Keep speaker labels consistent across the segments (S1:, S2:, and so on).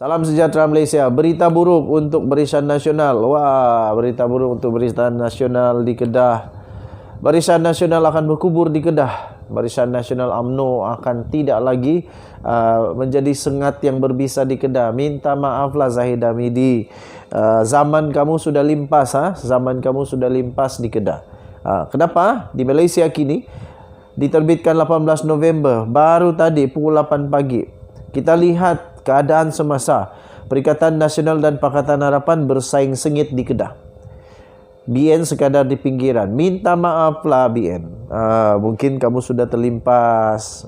S1: Salam sejahtera Malaysia. Berita buruk untuk Barisan Nasional. Wah, berita buruk untuk Barisan Nasional di Kedah. Barisan Nasional akan berkubur di Kedah. Barisan Nasional UMNO akan tidak lagi menjadi sengat yang berbisa di Kedah. Minta maaflah Zahid Hamidi. Zaman kamu sudah limpas, zaman kamu sudah limpas di Kedah. Kenapa? Di Malaysia kini diterbitkan 18 November, baru tadi pukul 8 pagi. Kita lihat keadaan semasa Perikatan Nasional dan Pakatan Harapan bersaing sengit di Kedah. BN sekadar di pinggiran. Minta maaflah BN. Mungkin kamu sudah terlimpas,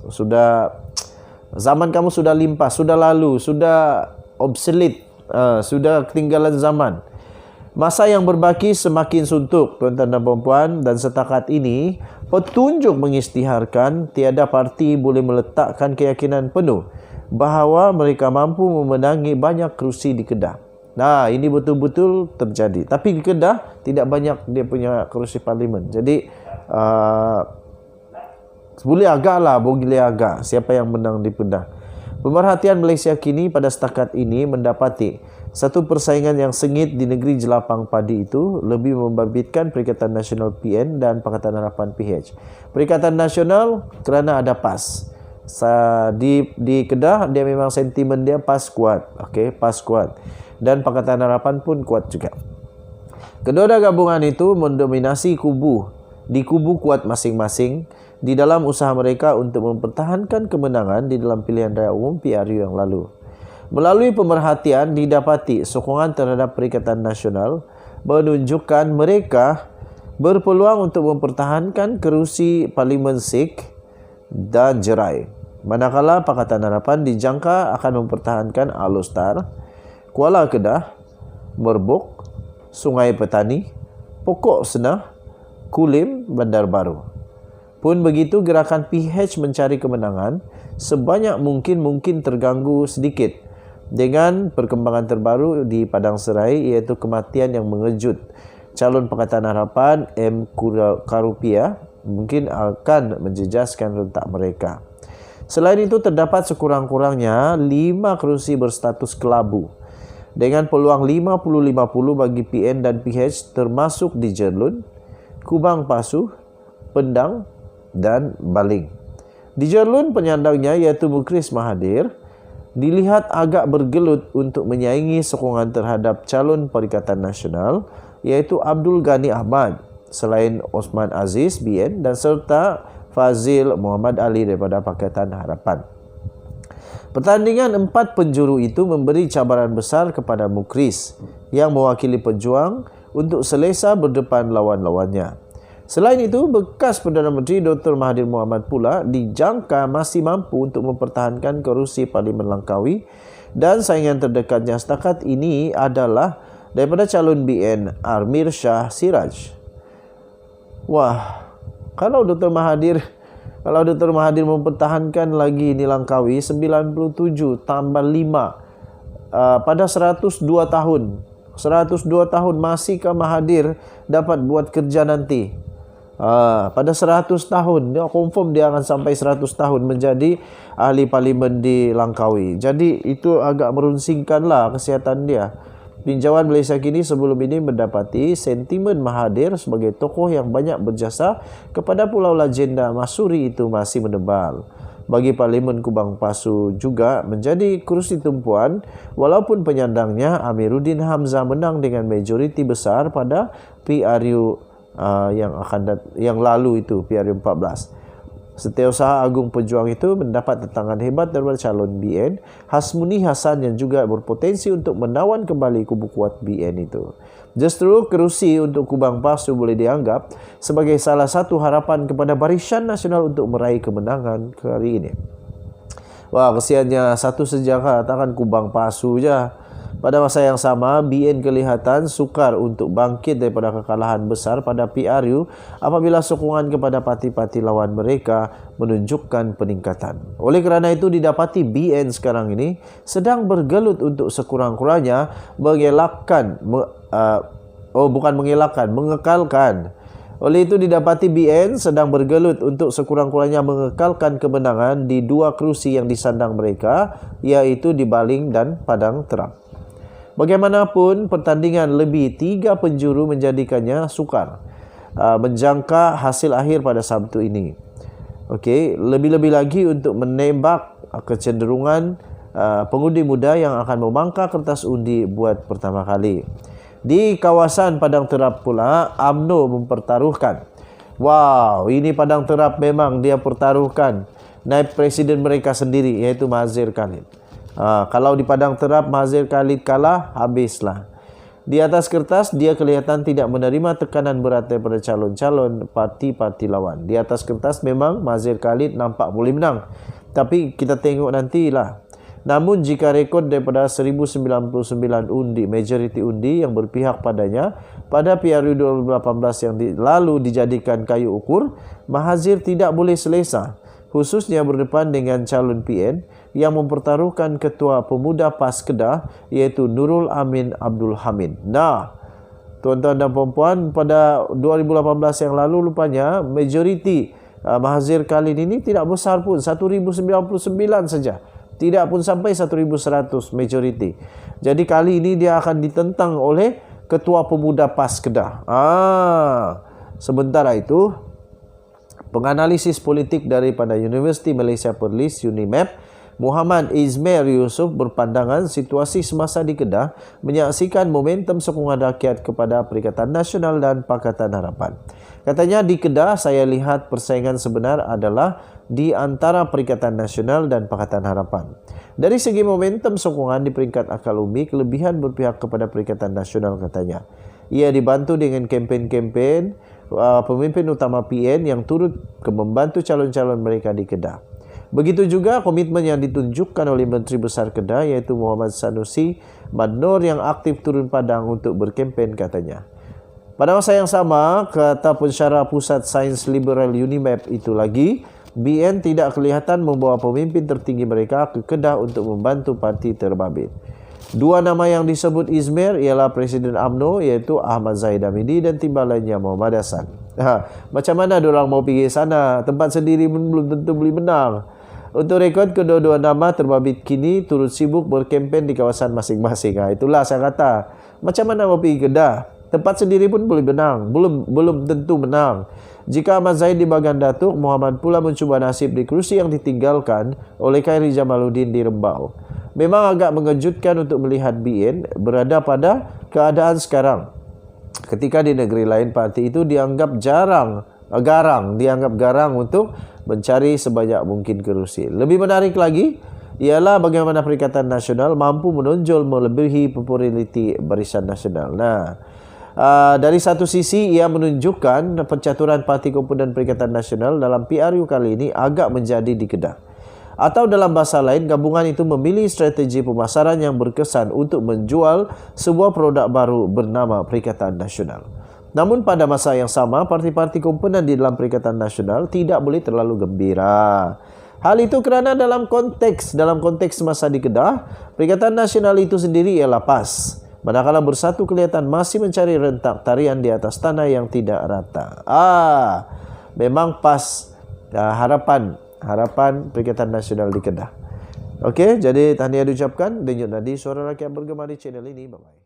S1: zaman kamu sudah limpas, sudah lalu, sudah obsolete, sudah ketinggalan zaman. Masa yang berbaki semakin suntuk, tuan-tuan dan puan-puan, dan setakat ini petunjuk mengisytiharkan tiada parti boleh meletakkan keyakinan penuh bahawa mereka mampu memenangi banyak kerusi di Kedah. Nah, ini betul-betul terjadi. Tapi di Kedah tidak banyak dia punya kerusi parlimen. Jadi boleh agak siapa yang menang di Kedah. Pemerhatian Malaysia kini pada setakat ini mendapati satu persaingan yang sengit di negeri jelapang padi itu lebih membabitkan Perikatan Nasional PN dan Pakatan Harapan PH. Perikatan Nasional kerana ada PAS. Di Kedah dia memang sentimen dia PAS kuat. Okey, PAS kuat. Dan Pakatan Harapan pun kuat juga. Kedua gabungan itu mendominasi di kubu kuat masing-masing di dalam usaha mereka untuk mempertahankan kemenangan di dalam pilihan raya umum PRU yang lalu. Melalui pemerhatian didapati sokongan terhadap Perikatan Nasional menunjukkan mereka berpeluang untuk mempertahankan kerusi Parlimen Sikh dan Jerai. Manakala Pakatan Harapan dijangka akan mempertahankan Alor, Kuala Kedah, Merbuk, Sungai Petani, Pokok Senah, Kulim, Bandar Baru. Pun begitu, gerakan PH mencari kemenangan sebanyak mungkin terganggu sedikit dengan perkembangan terbaru di Padang Serai, iaitu kematian yang mengejut calon Pakatan Harapan M. Karupia mungkin akan menjejaskan rentak mereka. Selain itu, terdapat sekurang-kurangnya 5 kerusi berstatus kelabu dengan peluang 50-50 bagi PN dan PH, termasuk di Jerlun, Kubang Pasuh, Pendang dan Baling. Di Jerlun, penyandangnya iaitu Mukris Mahathir dilihat agak bergelut untuk menyaingi sokongan terhadap calon Perikatan Nasional iaitu Abdul Ghani Ahmad selain Osman Aziz BN dan serta Fazil Muhammad Ali daripada Pakatan Harapan. Pertandingan 4 penjuru itu memberi cabaran besar kepada Mukris yang mewakili pejuang untuk selesa berdepan lawan-lawannya. Selain itu, bekas Perdana Menteri Dr. Mahathir Mohamad pula dijangka masih mampu untuk mempertahankan kerusi Parlimen Langkawi, dan saingan terdekatnya setakat ini adalah daripada calon BN Amir Shah Siraj. Wah, kalau Dr. Mahathir mempertahankan lagi ini Langkawi 97 tambah 5 pada 102 tahun. 102 tahun masihkah Mahathir dapat buat kerja nanti? Pada 100 tahun dia confirm dia akan sampai 100 tahun menjadi ahli parlimen di Langkawi. Jadi itu agak merunsingkanlah kesihatan dia. Tinjauan Malaysia kini sebelum ini mendapati sentimen Mahathir sebagai tokoh yang banyak berjasa kepada Pulau Legenda Masuri itu masih menebal. Bagi Parlimen Kubang Pasu juga menjadi kerusi tumpuan walaupun penyandangnya Amiruddin Hamzah menang dengan majoriti besar pada PRU yang lalu itu, PRU 14. Setiausaha Agung Pejuang itu mendapat tentangan hebat daripada calon BN Hasmuni Hasan yang juga berpotensi untuk menawan kembali kubu kuat BN itu. Justru kerusi untuk Kubang Pasu boleh dianggap sebagai salah satu harapan kepada Barisan Nasional untuk meraih kemenangan kali ini. Wah, kesiannya satu sejarah takkan Kubang Pasu je. Pada masa yang sama, BN kelihatan sukar untuk bangkit daripada kekalahan besar pada PRU apabila sokongan kepada parti-parti lawan mereka menunjukkan peningkatan. Oleh kerana itu, didapati BN sekarang ini sedang bergelut untuk mengekalkan Oleh itu didapati BN sedang bergelut untuk sekurang-kurangnya mengekalkan kemenangan di dua kerusi yang disandang mereka, iaitu di Baling dan Padang Terap. Bagaimanapun, pertandingan lebih 3 penjuru menjadikannya sukar menjangka hasil akhir pada Sabtu ini. Okey, lebih-lebih lagi untuk menembak kecenderungan pengundi muda yang akan memangkah kertas undi buat pertama kali. Di kawasan Padang Terap pula, UMNO mempertaruhkan. Wow, ini Padang Terap memang dia pertaruhkan naib presiden mereka sendiri, iaitu Mahathir Khalid. Kalau di Padang Terap Mahathir Khalid kalah, habislah. Di atas kertas, dia kelihatan tidak menerima tekanan berat daripada calon-calon parti-parti lawan. Di atas kertas memang Mahathir Khalid nampak boleh menang. Tapi kita tengok nantilah. Namun jika rekod daripada 1099 undi, majoriti undi yang berpihak padanya pada PRU 2018 yang lalu dijadikan kayu ukur, Mahathir tidak boleh selesa, khususnya berdepan dengan calon PN yang mempertaruhkan Ketua Pemuda PAS Kedah, iaitu Nurul Amin Abdul Hamid. Nah, tuan-tuan dan puan-puan, pada 2018 yang lalu rupanya majoriti Mahathir Khalid ini tidak besar pun, 1099 saja. Tidak pun sampai 1100 majoriti. Jadi kali ini dia akan ditentang oleh Ketua Pemuda PAS Kedah. Sementara itu, penganalisis politik daripada Universiti Malaysia Perlis UNIMAP, Muhammad Izmir Yusof berpandangan situasi semasa di Kedah menyaksikan momentum sokongan rakyat kepada Perikatan Nasional dan Pakatan Harapan. Katanya, di Kedah saya lihat persaingan sebenar adalah di antara Perikatan Nasional dan Pakatan Harapan. Dari segi momentum sokongan di peringkat akal umbi, kelebihan berpihak kepada Perikatan Nasional katanya. Ia dibantu dengan kempen-kempen pemimpin utama PN yang turut membantu calon-calon mereka di Kedah. Begitu juga komitmen yang ditunjukkan oleh Menteri Besar Kedah, iaitu Muhammad Sanusi Madnor, yang aktif turun padang untuk berkempen katanya. Pada masa yang sama, kata pensyarah Pusat Sains Liberal UNIMAP itu lagi, BN tidak kelihatan membawa pemimpin tertinggi mereka ke Kedah untuk membantu parti terbabit. Dua nama yang disebut Izmir ialah Presiden UMNO, iaitu Ahmad Zahid Hamidi, dan timbalannya Muhammad Hassan. Macam mana diorang mau pergi sana? Tempat sendiri pun belum tentu boleh menang. Untuk rekod, kedua-dua nama terbabit kini turut sibuk berkempen di kawasan masing-masing. Itulah saya kata, macam mana mau pergi Kedah? Tempat sendiri pun boleh menang, belum tentu menang. Jika Ahmad Zahid di Bagan Datuk, Muhammad pula mencuba nasib di kerusi yang ditinggalkan oleh Khairi Jamaluddin di Rembau. Memang agak mengejutkan untuk melihat BN berada pada keadaan sekarang, ketika di negeri lain parti itu dianggap garang untuk mencari sebanyak mungkin kerusi. Lebih menarik lagi ialah bagaimana Perikatan Nasional mampu menonjol melebihi populariti Barisan Nasional. Dari satu sisi ia menunjukkan pencaturan parti komponen Perikatan Nasional dalam PRU kali ini agak menjadi di Kedah. Atau dalam bahasa lain, gabungan itu memilih strategi pemasaran yang berkesan untuk menjual sebuah produk baru bernama Perikatan Nasional. Namun pada masa yang sama, parti-parti komponen di dalam Perikatan Nasional tidak boleh terlalu gembira. Hal itu kerana dalam konteks masa di Kedah, Perikatan Nasional itu sendiri ialah PAS. Manakala Bersatu kelihatan masih mencari rentak tarian di atas tanah yang tidak rata. Memang PAS harapan Perikatan Nasional di Kedah. Okey, jadi tahniah diucapkan. Denyut nadi suara rakyat bergema di channel ini. Bye-bye.